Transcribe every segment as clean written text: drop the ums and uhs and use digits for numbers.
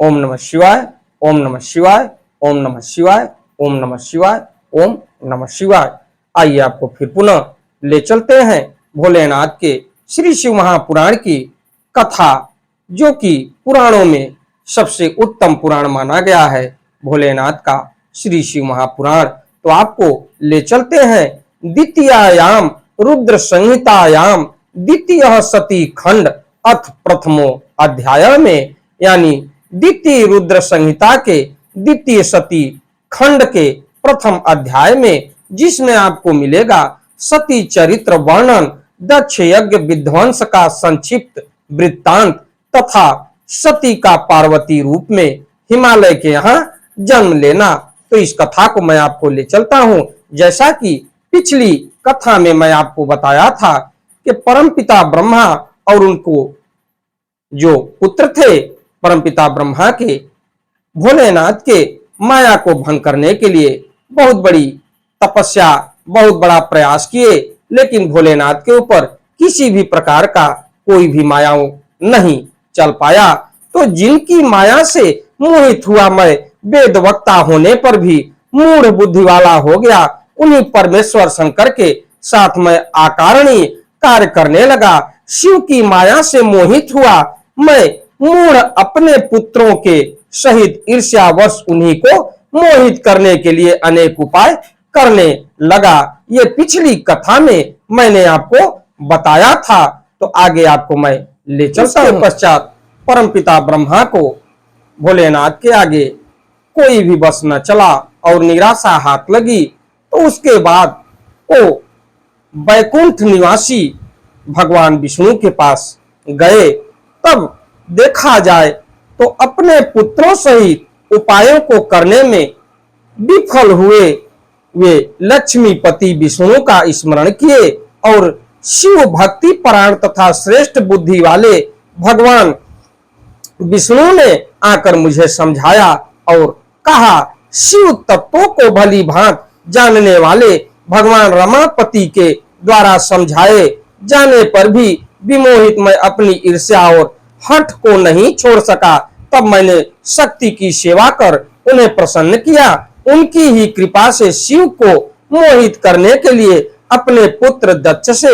ओम नमः शिवाय, ओम नमः शिवाय, ओम नमः शिवाय, ओम नमः शिवाय, ओम नमः शिवाय। आइए आपको फिर पुनः ले चलते हैं भोलेनाथ के श्री शिव महापुराण की कथा, जो कि पुराणों में सबसे उत्तम पुराण माना गया है भोलेनाथ का श्री शिव महापुराण। तो आपको ले चलते हैं द्वितीयायाम रुद्र संहितायाम द्वितीय सती खंड अथ प्रथमो अध्याय में, यानी द्वितीय रुद्र संहिता के द्वितीय सती खंड के प्रथम अध्याय में, जिसमें आपको मिलेगा सती चरित्र वर्णन, दक्ष यज्ञ विध्वंस का संक्षिप्त वृत्तांत तथा सती का पार्वती रूप में हिमालय के यहाँ जन्म लेना। तो इस कथा को मैं आपको ले चलता हूं। जैसा कि पिछली कथा में मैं आपको बताया था कि परमपिता ब्रह्मा और उनको जो पुत्र थे, परमपिता ब्रह्मा के भोलेनाथ के माया को भंग करने के लिए बहुत बड़ी तपस्या, बहुत बड़ा प्रयास किए, लेकिन भोलेनाथ के ऊपर किसी भी प्रकार का कोई भी मायाओं नहीं चल पाया। तो जिनकी माया से मोहित हुआ मैं वेद वक्ता होने पर भी मूढ़ बुद्धि वाला हो गया, उन्हीं परमेश्वर शंकर के साथ मैं अकारणीय कार्य करने लगा। शिव की माया से मोहित हुआ मैं मूढ़ अपने पुत्रों के सहित ईर्ष्यावश उन्हीं को मोहित करने के लिए अनेक उपाय करने लगा। ये पिछली कथा में मैंने आपको बताया था। तो आगे आपको मैं ले चलता हूं। पश्चात परमपिता ब्रह्मा को भोलेनाथ के आगे कोई भी बस न चला और निराशा हाथ लगी। तो उसके बाद वो वैकुंठ निवासी भगवान विष्णु के पास गए। तब देखा जाए तो अपने पुत्रों सहित उपायों को करने में विफल हुए वे लक्ष्मीपति विष्णु का स्मरण किए और शिव भक्ति परायण तथा श्रेष्ठ बुद्धि वाले भगवान विष्णु ने आकर मुझे समझाया और कहा, शिव तत्वों को भली भांत जानने वाले भगवान रमापति के द्वारा समझाए जाने पर भी विमोहित मैं अपनी ईर्ष्या और हठ को नहीं छोड़ सका। तब मैंने शक्ति की सेवा कर उन्हें प्रसन्न किया। उनकी ही कृपा से शिव को मोहित करने के लिए अपने पुत्र दक्ष से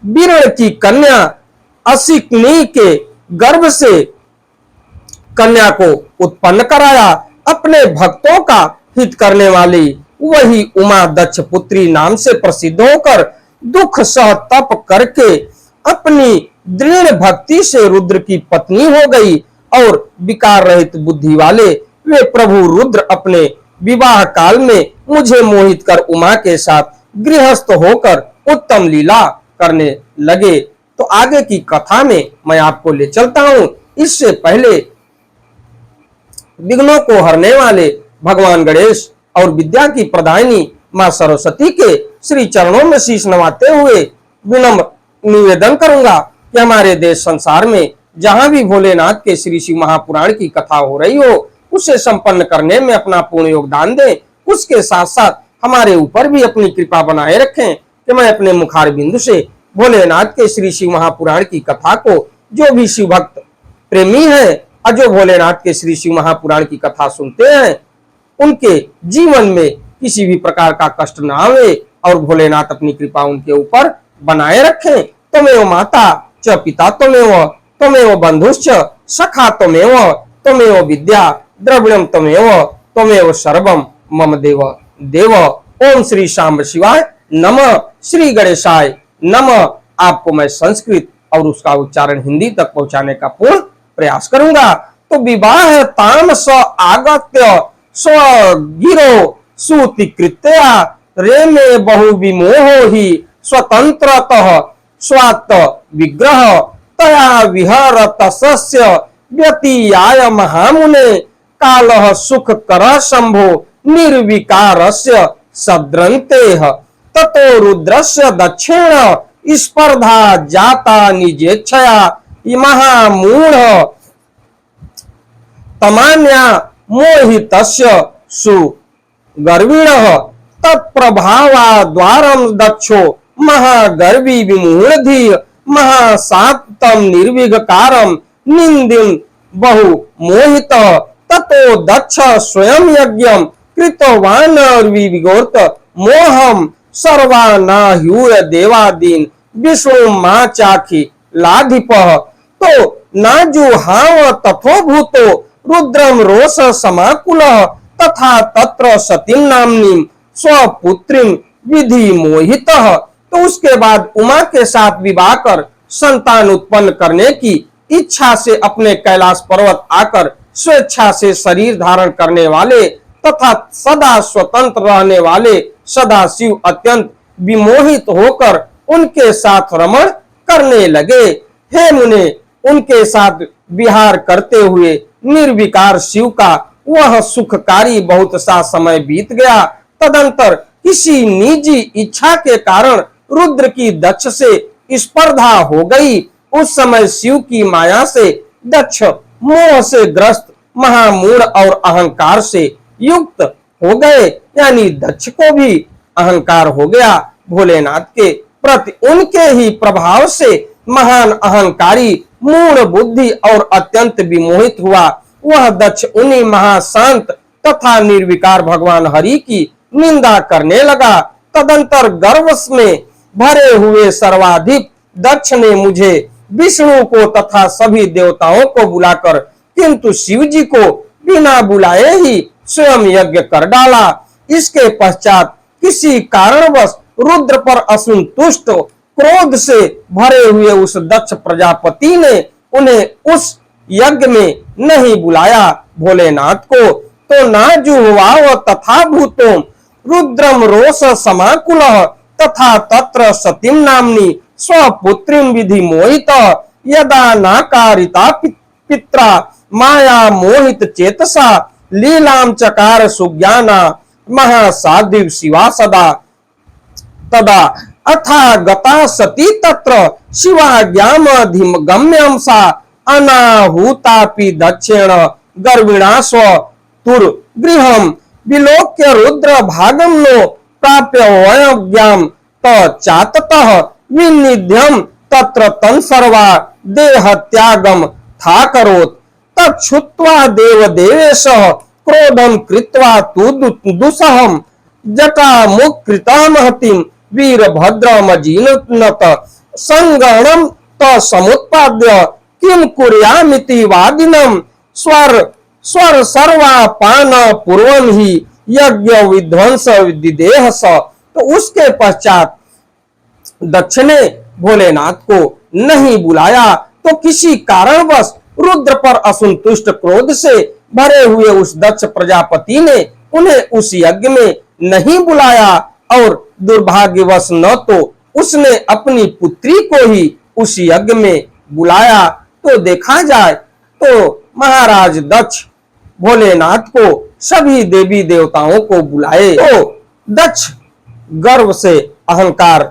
विरण की कन्या असिकनी के गर्भ से कन्या को उत्पन्न कराया। अपने भक्तों का हित करने वाली वही उमा दक्ष पुत्री नाम से प्रसिद्ध होकर दुख सह तप करके अपनी दृढ़ भक्ति से रुद्र की पत्नी हो गई और विकार रहित बुद्धि वाले वे प्रभु रुद्र अपने विवाह काल में मुझे मोहित कर उमा के साथ गृहस्थ होकर उत्तम लीला करने लगे। तो आगे की कथा में मैं आपको ले चलता हूं। इससे पहले विघ्नों को हरने वाले भगवान गणेश और विद्या की प्रदायिनी मां सरस्वती के श्री चरणों में शीश नवाते हुए विनम्र निवेदन करूंगा कि हमारे देश संसार में जहां भी भोलेनाथ के श्री शिव महापुराण की कथा हो रही हो, उसे संपन्न करने में अपना पूर्ण योगदान दें। उसके साथ साथ हमारे ऊपर भी अपनी कृपा बनाए रखें कि मैं अपने मुखार बिंदु से भोलेनाथ के श्री शिव महापुराण की कथा को जो भी शिव भक्त प्रेमी है और जो भोलेनाथ के श्री शिव महापुराण की कथा सुनते हैं, उनके जीवन में किसी भी प्रकार का कष्ट न आवे और भोलेनाथ अपनी कृपा उनके ऊपर बनाए रखें। त्वमेव माता च पिता त्वमेव बंधुश्च सखा त्वमेव विद्या द्रविणम त्वमेव सर्वम मम देव देव। ओम श्री शांब शिवाय नमः, श्री गणेशाय नमः। आपको मैं संस्कृत और उसका उच्चारण हिंदी तक पहुंचाने का पूर्ण प्रयास करूंगा। तो विवाह ताम स आगत्य स्वगिरो सुतिकृत्या रेमे बहु विमोहो ही स्वतंत्रतः स्वात्त विग्रह तया विहरत सस्य व्यतीयाय महामुने कालः सुख कर शंभो निर्विकारस्य सद्रन्तेह ततो रुद्रस्य दक्षिण स्पर्धा जाता निजेच्छया महामूढ़ तमान्या मोहितस्य सुगर्विणः तत्प्रभावाद्वारं दक्षो महागर्वी विमूढ़धीः महासात्तं निर्विकारं निंदिं बहु मोहित ततो दक्ष स्वयं यज्ञम कृतवान विगोर्त मोहम सर्वानाह्यूय देवादीन विष्णु मां चाखी लाधिप। तो नाजुहाव तथो भूतो रुद्रम रोष समाकुल तथा तत्र सतीम नामनी स्वपुत्रीम विधि मोहित। तो उसके बाद उमा के साथ विवाह कर संतान उत्पन्न करने की इच्छा से अपने कैलाश पर्वत आकर स्वेच्छा से शरीर धारण करने वाले तथा सदा स्वतंत्र रहने वाले सदा शिव अत्यंत विमोहित होकर उनके साथ रमण करने लगे। हे मुने, उनके साथ विहार करते हुए निर्विकार शिव का वह सुखकारी बहुत सा समय बीत गया। तदंतर किसी निजी इच्छा के कारण रुद्र की दक्ष से स्पर्धा हो गई। उस समय शिव की माया से दक्ष मोह से ग्रस्त महामूढ़ और अहंकार से युक्त हो गए, यानी दक्ष को भी अहंकार हो गया। भोलेनाथ के प्रति उनके ही प्रभाव से महान अहंकारी मूढ़ बुद्धि और अत्यंत विमोहित हुआ। वह दक्ष उन्हीं महाशांत तथा निर्विकार भगवान हरि की निंदा करने लगा। तदंतर गर्व में भरे हुए सर्वाधिक दक्ष ने मुझे, विष्णु को तथा सभी देवताओं को बुलाकर किंतु शिव जी को बिना बुलाए ही स्वयं यज्ञ कर डाला। इसके पश्चात किसी कारणवश रुद्र पर असंतुष्ट क्रोध से भरे हुए उस दक्ष प्रजापति ने उन्हें उस यज्ञ में नहीं बुलाया। भोलेनाथ को तो नाजुहुआ तथा भूतो रुद्रम रोष समाकुल तथा तत्र सतीम नामनी स्वपुत्रीम विधि मोहित यदा नाकारिता पित्रा माया मोहित चेतसा लीलाम चकार सुज्ञाना महासाधिव शिवा सदा तदा अथा गता सती तत्र शिवाज्ञाम गम्यम सा अनाहुतापि दक्षिण गर्विणा स्व तुर गृहम विलोक्य रुद्र भागम नो प्राप्य वयज्ञाम त चाततः विनिध्यम तत्र तन सर्वा देह त्यागम था करोत तच्छुत्वा देव देवेश क्रोधम कृत्वा तु दुसहम जटा मुख कृतामहतिम वीरभद्रमजीनत संगणम त समुत्पाद्य किम कुर्यामिति वादिनम स्वर स्वर सर्वापान पूर्वम ही यज्ञ विध्वंस विदेह स। तो उसके पश्चात दक्ष ने भोलेनाथ को नहीं बुलाया। तो किसी कारणवश रुद्र पर असंतुष्ट क्रोध से भरे हुए उस दक्ष प्रजापति ने उन्हें उस यज्ञ में नहीं बुलाया और दुर्भाग्यवश न तो उसने अपनी पुत्री को ही उस यज्ञ में बुलाया। तो देखा जाए तो महाराज दक्ष भोलेनाथ को सभी देवी देवताओं को बुलाए। तो दक्ष गर्व से अहंकार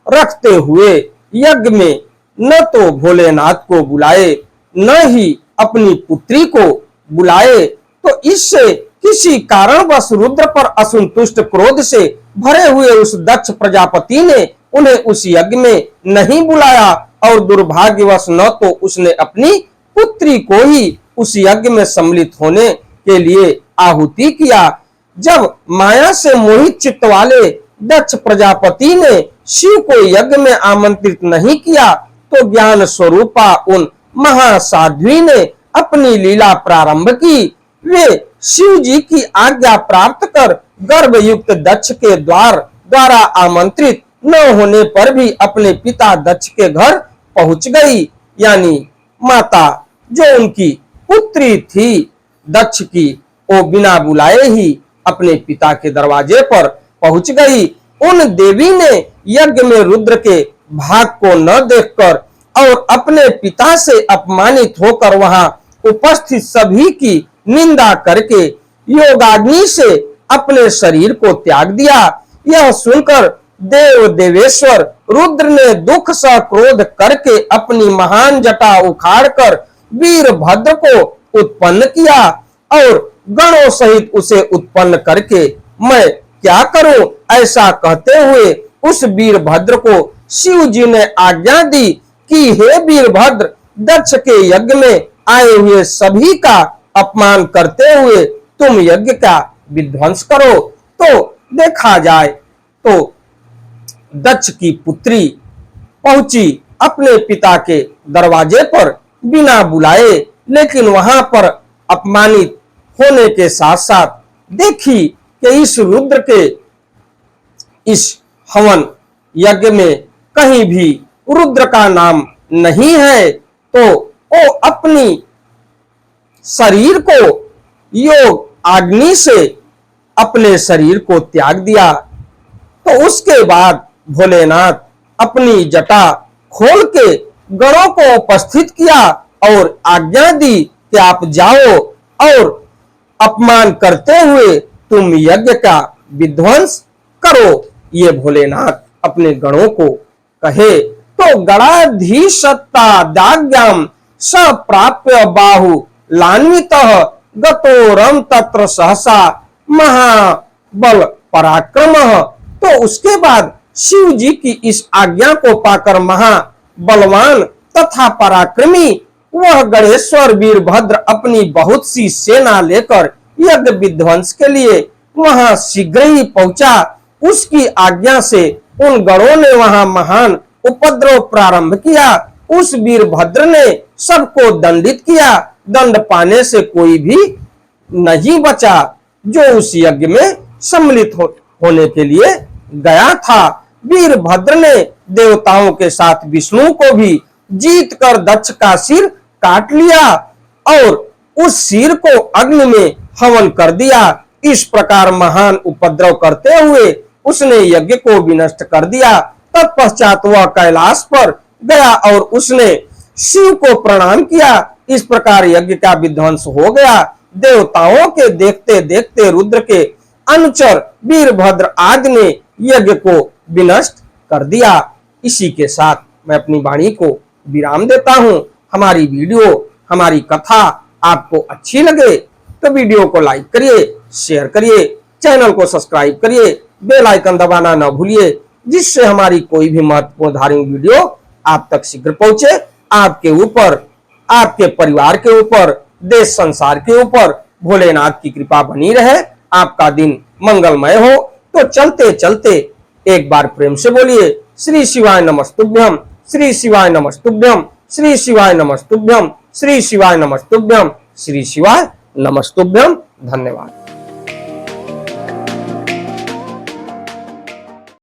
रखते हुए यज्ञ में न तो भोलेनाथ को बुलाए न ही अपनी पुत्री को बुलाए। तो इससे किसी कारणवश रुद्र पर असंतुष्ट क्रोध से भरे हुए उस दक्ष प्रजापति ने उन्हें उस यज्ञ में नहीं बुलाया और दुर्भाग्यवश न तो उसने अपनी पुत्री को ही उस यज्ञ में सम्मिलित होने के लिए आहुति किया। जब माया से मोहित चित्त वाले दक्ष प्रजापति ने शिव को यज्ञ में आमंत्रित नहीं किया तो ज्ञान स्वरूपा उन महासाध्वी ने अपनी लीला प्रारंभ की। वे शिव जी की आज्ञा प्राप्त कर गर्भयुक्त दक्ष के द्वारा आमंत्रित न होने पर भी अपने पिता दक्ष के घर पहुंच गई, यानी माता जो उनकी पुत्री थी दक्ष की, वो बिना बुलाए ही अपने पिता के दरवाजे पर पहुंच गई। उन देवी ने यज्ञ में रुद्र के भाग को न देखकर और अपने पिता से अपमानित होकर वहां उपस्थित सभी की निंदा करके योगाग्नि से अपने शरीर को त्याग दिया। यह सुनकर देव देवेश्वर रुद्र ने दुख सा क्रोध करके अपनी महान जटा उखाड़कर वीरभद्र को उत्पन्न किया और गणों सहित उसे उत्पन्न करके मैं क्या करूं ऐसा कहते हुए उस वीरभद्र को शिव जी ने आज्ञा दी कि हे वीरभद्र, दक्ष के यज्ञ में आए हुए सभी का अपमान करते हुए तुम यज्ञ का विध्वंस करो। तो देखा जाए तो दक्ष की पुत्री पहुंची अपने पिता के दरवाजे पर बिना बुलाए, लेकिन वहां पर अपमानित होने के साथ साथ देखी कि इस रुद्र के इस हवन यज्ञ में कहीं भी रुद्र का नाम नहीं है, तो वो अपनी शरीर को योग अग्नि से अपने शरीर को त्याग दिया। तो उसके बाद भोलेनाथ अपनी जटा खोल के गणों को उपस्थित किया और आज्ञा दी कि आप जाओ और अपमान करते हुए तुम यज्ञ का विध्वंस करो। ये भोलेनाथ अपने गणों को कहे तो गणाधीशता दाज्ञाम सप्राप्य बाहु लान्वितः गतोरम तत्र सहसा महाबल पराक्रमः। तो उसके बाद शिव जी की इस आज्ञा को पाकर महाबलवान तथा पराक्रमी वह गणेश्वर वीरभद्र अपनी बहुत सी सेना लेकर यज्ञ विध्वंस के लिए वहां शीघ्र ही पहुंचा। उसकी आज्ञा से उन गणों ने वहां महान उपद्रव प्रारंभ किया। उस वीरभद्र ने सबको दंडित किया। दंड पाने से कोई भी नहीं बचा जो उस यज्ञ में सम्मिलित होने के लिए गया था। वीरभद्र ने देवताओं के साथ विष्णु को भी जीत कर दक्ष का सिर काट लिया और उस सिर को अग्नि में हवन कर दिया। इस प्रकार महान उपद्रव करते हुए उसने यज्ञ को विनष्ट कर दिया। तत्पश्चात वह कैलाश पर गया और उसने शिव को प्रणाम किया। इस प्रकार यज्ञ का विध्वंस हो गया। देवताओं के देखते देखते रुद्र के अनुचर वीरभद्र आदि ने यज्ञ को विनष्ट कर दिया। इसी के साथ मैं अपनी वाणी को विराम देता हूं। हमारी वीडियो, हमारी कथा आपको अच्छी लगे तो वीडियो को लाइक करिए, शेयर करिए, चैनल को सब्सक्राइब करिए, बेल आइकन दबाना न भूलिए, जिससे हमारी कोई भी महत्वपूर्ण धार्मिक वीडियो आप तक शीघ्र पहुंचे। आपके ऊपर, आपके परिवार के ऊपर, देश संसार के ऊपर भोलेनाथ की कृपा बनी रहे। आपका दिन मंगलमय हो। तो चलते चलते एक बार प्रेम से बोलिए श्री शिवाय नमस्तुभ्यम, श्री शिवाय नमस्तुभ्यम, श्री शिवाय नमस्तुभ्यम, श्री शिवाय नमस्तुभ्यम, श्री शिवाय नमस्तुभ्यम। धन्यवाद।